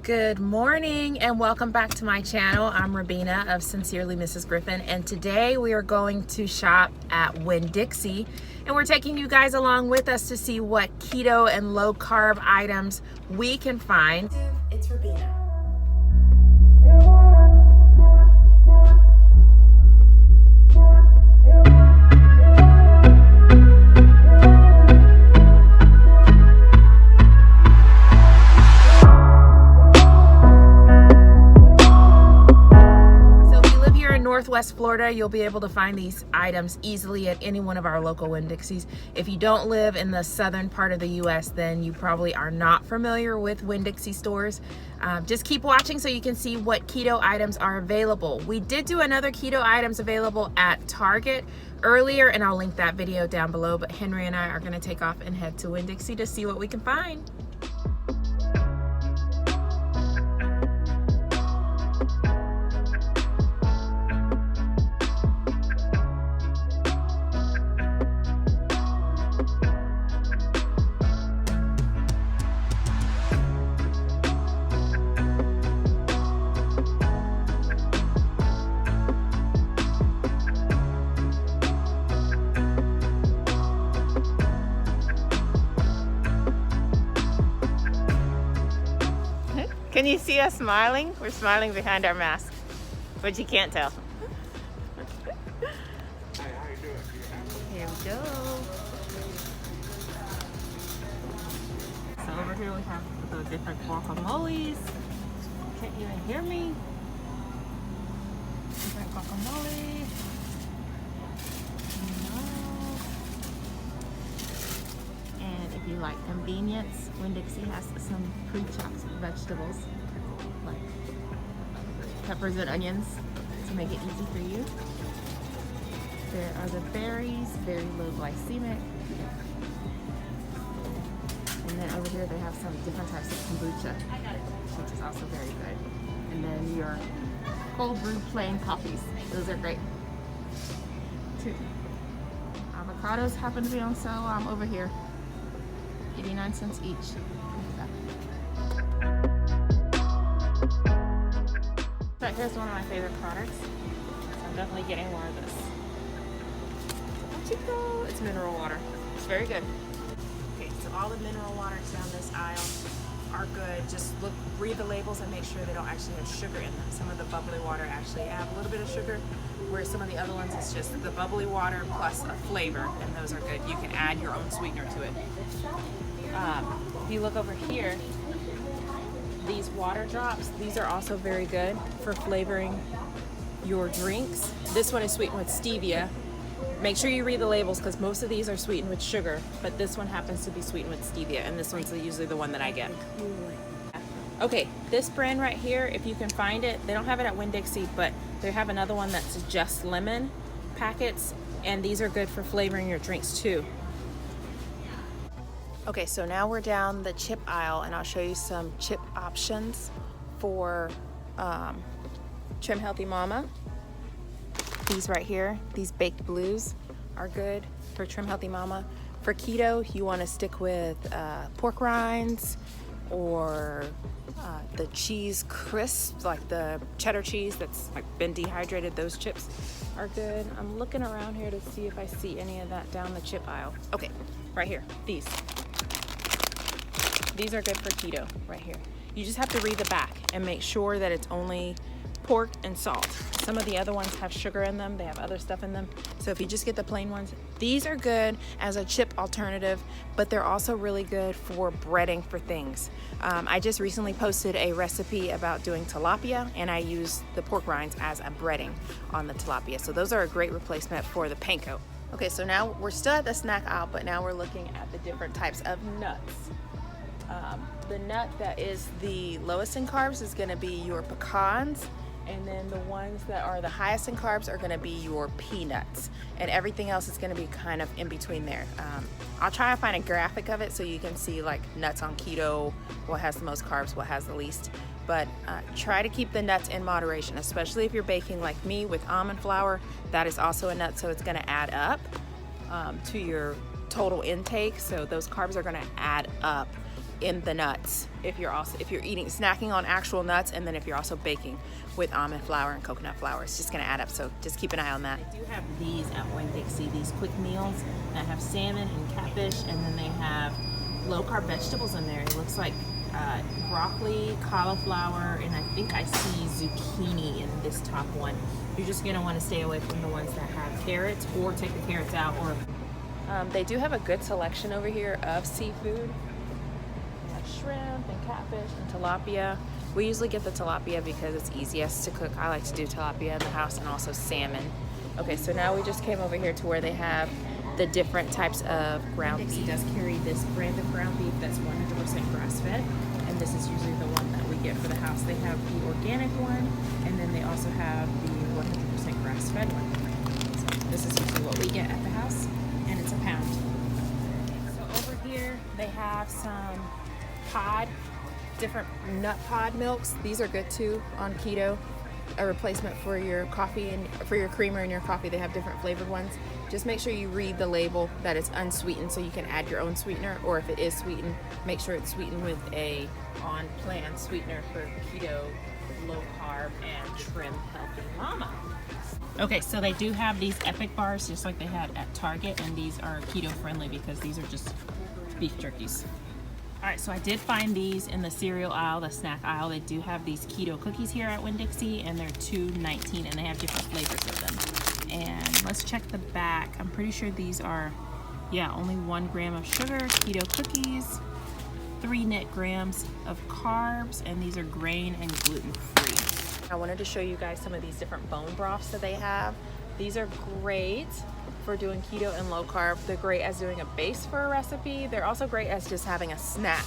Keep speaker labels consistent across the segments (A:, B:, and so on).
A: Good morning and welcome back to my channel. I'm Rabina of Sincerely Mrs. Griffin, and today we are going to shop at Winn Dixie, and we're taking you guys along with us to see what keto and low carb items we can find. It's Rabina. Northwest Florida, you'll be able to find these items easily at any one of our local Winn Dixies. If you don't live in the southern part of the US, then you probably are not familiar with Winn Dixie stores. Just keep watching so you can see what keto items are available. We did do another keto items available at Target earlier, and I'll link that video down below, but Henry and I are going to take off and head to Winn Dixie to see what we can find. Can you see us smiling? We're smiling behind our mask, but you can't tell.
B: Hey, how you doing?
A: Here we go. So over here we have the different guacamoles. Can't even hear me. Different guacamole. And if you like convenience, Winn Dixie has some pre-chopped vegetables like peppers and onions to make it easy for you. There are the berries, very low glycemic. And then over here they have some different types of kombucha, which is also very good. And then your cold brew plain coffees, those are great too. Avocados happen to be on sale over here. 89 cents each. But here's one of my favorite products. So I'm definitely getting more of this. Chico. It's mineral water. It's very good. Okay, so all the mineral waters down this aisle are good. Just read the labels and make sure they don't actually have sugar in them. Some of the bubbly water actually have a little bit of sugar, whereas some of the other ones it's just the bubbly water plus a flavor, and those are good. You can add your own sweetener to it. If you look over here, these water drops, these are also very good for flavoring your drinks. This one is sweetened with stevia. Make sure you read the labels because most of these are sweetened with sugar, but this one happens to be sweetened with stevia, and this one's usually the one that I get. Okay, this brand right here, if you can find it, they don't have it at Winn Dixie, but they have another one that's just lemon packets, and these are good for flavoring your drinks too. Okay, so now we're down the chip aisle, and I'll show you some chip options for Trim Healthy Mama. These right here, these baked blues are good for Trim Healthy Mama. For keto, you want to stick with pork rinds or the cheese crisps, like the cheddar cheese that's like been dehydrated. Those chips are good. I'm looking around here to see if I see any of that down the chip aisle. Okay, right here, these are good for keto right here. You just have to read the back and make sure that it's only pork and salt. Some of the other ones have sugar in them, they have other stuff in them. So if you just get the plain ones, these are good as a chip alternative, but they're also really good for breading for things. I just recently posted a recipe about doing tilapia, and I used the pork rinds as a breading on the tilapia. So those are a great replacement for the panko. Okay, so now we're still at the snack aisle, but now we're looking at the different types of nuts. The nut that is the lowest in carbs is going to be your pecans, and then the ones that are the highest in carbs are going to be your peanuts, and everything else is going to be kind of in between there. I'll try to find a graphic of it so you can see like nuts on keto, what has the most carbs, what has the least, but try to keep the nuts in moderation, especially if you're baking like me with almond flour. That is also a nut, so it's going to add up to your total intake, so those carbs are going to add up in the nuts if you're eating snacking on actual nuts, and then if you're also baking with almond flour and coconut flour. It's just gonna add up, so just keep an eye on that. I do have these at Winn Dixie, these quick meals that have salmon and catfish, and then they have low carb vegetables in there. It looks like broccoli, cauliflower, and I think I see zucchini in this top one. You're just gonna wanna stay away from the ones that have carrots, or take the carrots out. Or they do have a good selection over here of seafood. They have shrimp and catfish and tilapia. We usually get the tilapia because it's easiest to cook. I like to do tilapia in the house, and also salmon. Okay, so now we just came over here to where they have the different types of ground beef. Dixie does carry this brand of ground beef that's 100% grass-fed, and this is usually the one that we get for the house. They have the organic one, and then they also have the 100% grass-fed one. So this is usually what we get at the house, and it's a pound. So over here they have some different nut pod milks. These are good too on keto. A replacement for your coffee and for your creamer in your coffee. They have different flavored ones. Just make sure you read the label that it's unsweetened, so you can add your own sweetener, or if it is sweetened, make sure it's sweetened with a on-plan sweetener for keto, low carb, and trim healthy mama. Okay, so they do have these epic bars just like they had at Target, and these are keto friendly because these are just beef jerkies. All right, so I did find these in the cereal aisle, the snack aisle. They do have these keto cookies here at Winn Dixie, and they're $2.19, and they have different flavors of them. And let's check the back. I'm pretty sure these are, yeah, only 1 gram of sugar, keto cookies, 3 net grams of carbs, and these are grain and gluten free. I wanted to show you guys some of these different bone broths that they have. These are great for doing keto and low carb. They're great as doing a base for a recipe. They're also great as just having a snack.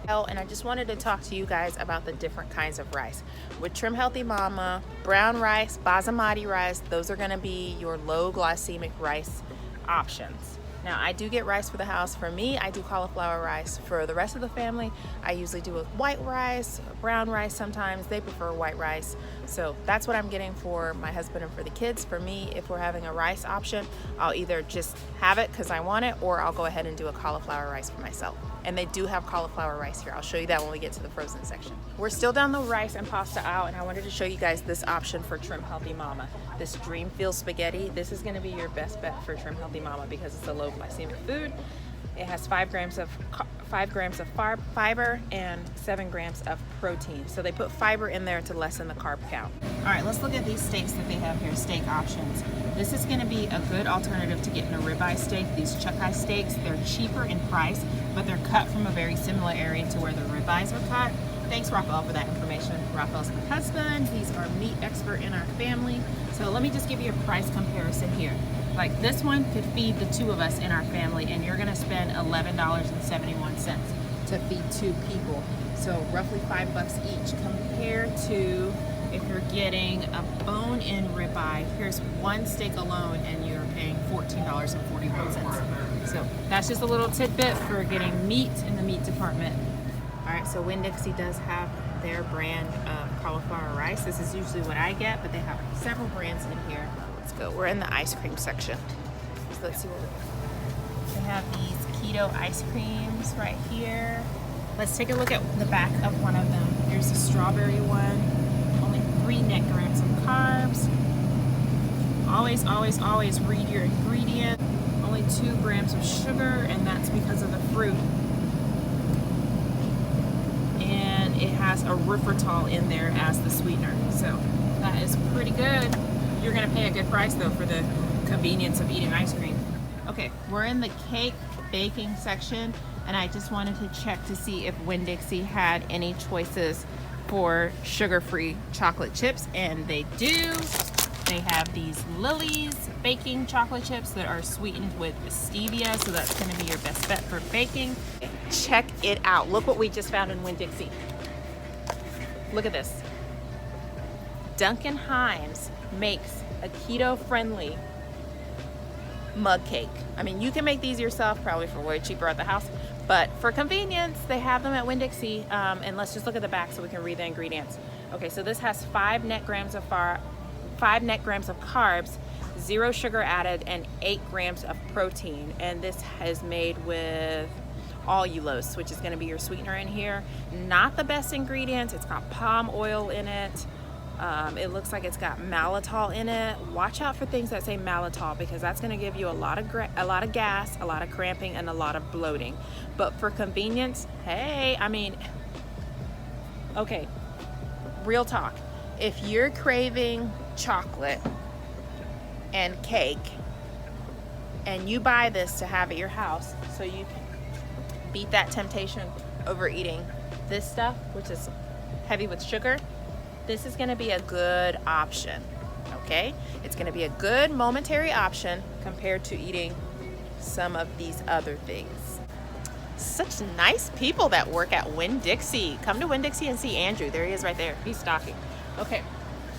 A: Oh, and I just wanted to talk to you guys about the different kinds of rice. With Trim Healthy Mama, brown rice, basmati rice, those are gonna be your low glycemic rice options. Now, I do get rice for the house. For me, I do cauliflower rice. For the rest of the family, I usually do a white rice, brown rice sometimes. They prefer white rice. So that's what I'm getting for my husband and for the kids. For me, if we're having a rice option, I'll either just have it because I want it, or I'll go ahead and do a cauliflower rice for myself. And they do have cauliflower rice here. I'll show you that when we get to the frozen section. We're still down the rice and pasta aisle, and I wanted to show you guys this option for Trim Healthy Mama. This Dream Feel Spaghetti. This is gonna be your best bet for Trim Healthy Mama because it's a low glycemic food. It has 5 grams of fiber and 7 grams of protein. So they put fiber in there to lessen the carb count. All right, let's look at these steaks that they have here, steak options. This is gonna be a good alternative to getting a ribeye steak. These chuck-eye steaks, they're cheaper in price, but they're cut from a very similar area to where the ribeyes are cut. Thanks, Raphael, for that information. Raphael's my husband. He's our meat expert in our family. So let me just give you a price comparison here. Like this one could feed the 2 of us in our family, and you're gonna spend $11.71 to feed 2 people. So roughly $5 each, compared to if you're getting a bone-in ribeye. Here's 1 steak alone, and you're paying $14.41. So that's just a little tidbit for getting meat in the meat department. All right, so Winn Dixie does have their brand of cauliflower rice. This is usually what I get, but they have several brands in here. Let's go. We're in the ice cream section. So let's see what they have. These keto ice creams right here. Let's take a look at the back of one of them. Here's the strawberry one. Only 3 net grams of carbs. Always, always, always read your ingredient. Only 2 grams of sugar, and that's because of the fruit. And it has erythritol in there as the sweetener. So that is pretty good. You're gonna pay a good price though for the convenience of eating ice cream. Okay, we're in the cake baking section, and I just wanted to check to see if Winn Dixie had any choices for sugar-free chocolate chips, and they do. They have these Lily's baking chocolate chips that are sweetened with stevia, so that's gonna be your best bet for baking. Check it out. Look what we just found in Winn Dixie. Look at this. Duncan Hines makes a keto-friendly mug cake. I mean, you can make these yourself, probably for way cheaper at the house, but for convenience, they have them at Winn Dixie. And let's just look at the back so we can read the ingredients. Okay, so this has 5 net grams of carbs, 0 sugar added, and 8 grams of protein. And this is made with allulose, which is going to be your sweetener in here. Not the best ingredients. It's got palm oil in it. It looks like it's got maltitol in it. Watch out for things that say maltitol, because that's going to give you a lot of gas, a lot of cramping, and a lot of bloating. But for convenience, hey, I mean, okay, real talk. If you're craving chocolate and cake and you buy this to have at your house so you can beat that temptation over eating this stuff, which is heavy with sugar, this is going to be a good option. Okay, it's going to be a good momentary option compared to eating some of these other things. Such nice people that work at Winn Dixie. Come to Winn Dixie and see Andrew. There he is right there. He's stocking. Okay,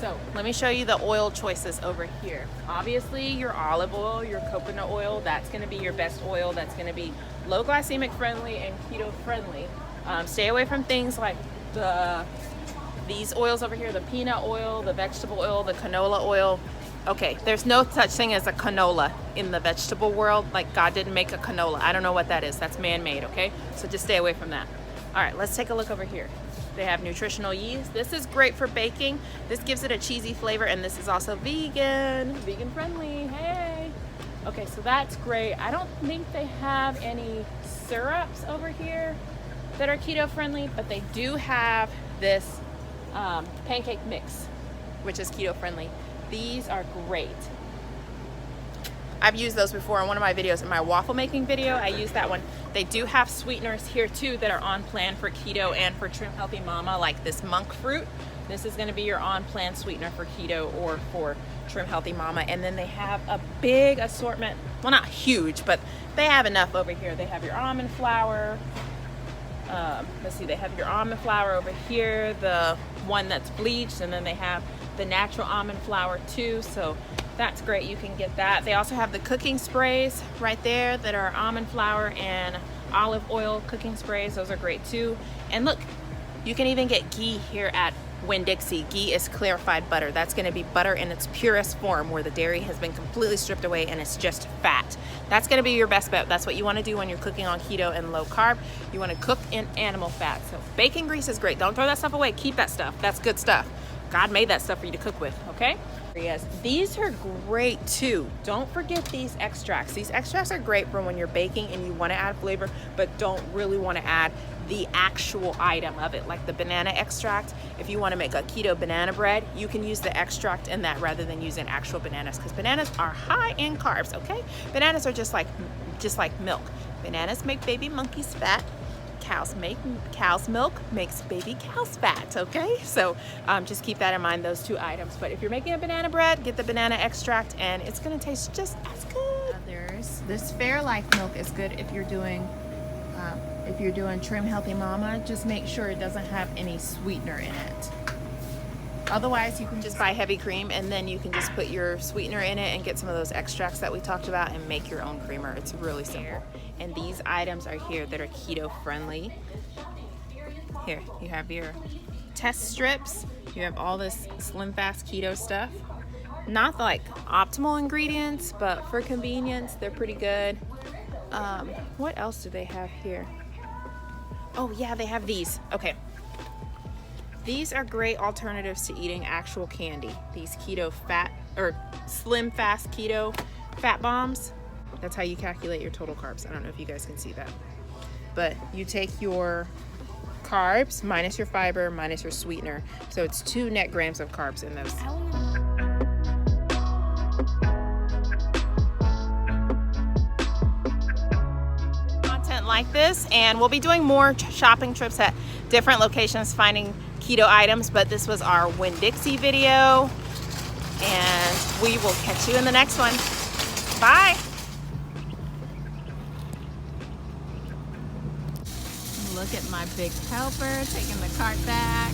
A: so let me show you the oil choices over here. Obviously, your olive oil, your coconut oil, that's going to be your best oil. That's going to be low glycemic friendly and keto friendly. Stay away from things like these oils over here, the peanut oil, the vegetable oil, the canola oil. Okay, there's no such thing as a canola in the vegetable world. Like, God didn't make a canola. I don't know what that is. That's man-made, okay? So just stay away from that. All right, let's take a look over here. They have nutritional yeast. This is great for baking. This gives it a cheesy flavor, and this is also vegan friendly. Hey. Okay, so that's great. I don't think they have any syrups over here that are keto friendly, but they do have this pancake mix, which is keto friendly. These are great. I've used those before in one of my videos. In my waffle making video, I used that one. They do have sweeteners here too that are on plan for keto and for Trim Healthy Mama, like this monk fruit. This is going to be your on plan sweetener for keto or for Trim Healthy Mama. And then they have a big assortment. Well, not huge, but they have enough over here. They have your almond flour. Let's see, they have your almond flour over here, the one that's bleached, and then they have the natural almond flour too, so that's great. You can get that. They also have the cooking sprays right there that are almond flour and olive oil cooking sprays. Those are great too. And look, you can even get ghee here at Winn Dixie. Ghee is clarified butter. That's going to be butter in its purest form, where the dairy has been completely stripped away and it's just fat. That's going to be your best bet. That's what you want to do when you're cooking on keto and low carb. You want to cook in animal fat. So bacon grease is great. Don't throw that stuff away. Keep that stuff. That's good stuff. God made that stuff for you to cook with, okay? Yes, these are great too. Don't forget these extracts. These extracts are great for when you're baking and you want to add flavor, but don't really want to add the actual item of it, like the banana extract. If you want to make a keto banana bread, you can use the extract in that rather than using actual bananas, because bananas are high in carbs, okay? Bananas are just like milk. Bananas make baby monkeys fat. Cow's milk makes baby cows fat, okay? So just keep that in mind, those two items. But if you're making a banana bread, get the banana extract and it's gonna taste just as good. This Fairlife milk is good if you're doing Trim Healthy Mama. Just make sure it doesn't have any sweetener in it. Otherwise, you can just buy heavy cream and then you can just put your sweetener in it and get some of those extracts that we talked about and make your own creamer. It's really simple. And these items are here that are keto friendly. Here, you have your test strips. You have all this slim fast keto stuff. Not like optimal ingredients, but for convenience, they're pretty good. What else do they have here? Oh yeah, they have these. Okay. These are great alternatives to eating actual candy. These keto fat, or slim fast keto fat bombs. That's how you calculate your total carbs. I don't know if you guys can see that. But you take your carbs minus your fiber minus your sweetener. So it's 2 net grams of carbs in those. Content like this, and we'll be doing more shopping trips at different locations finding keto items, but this was our Winn Dixie video, and we will catch you in the next one. Bye. Look at my big helper taking the cart back.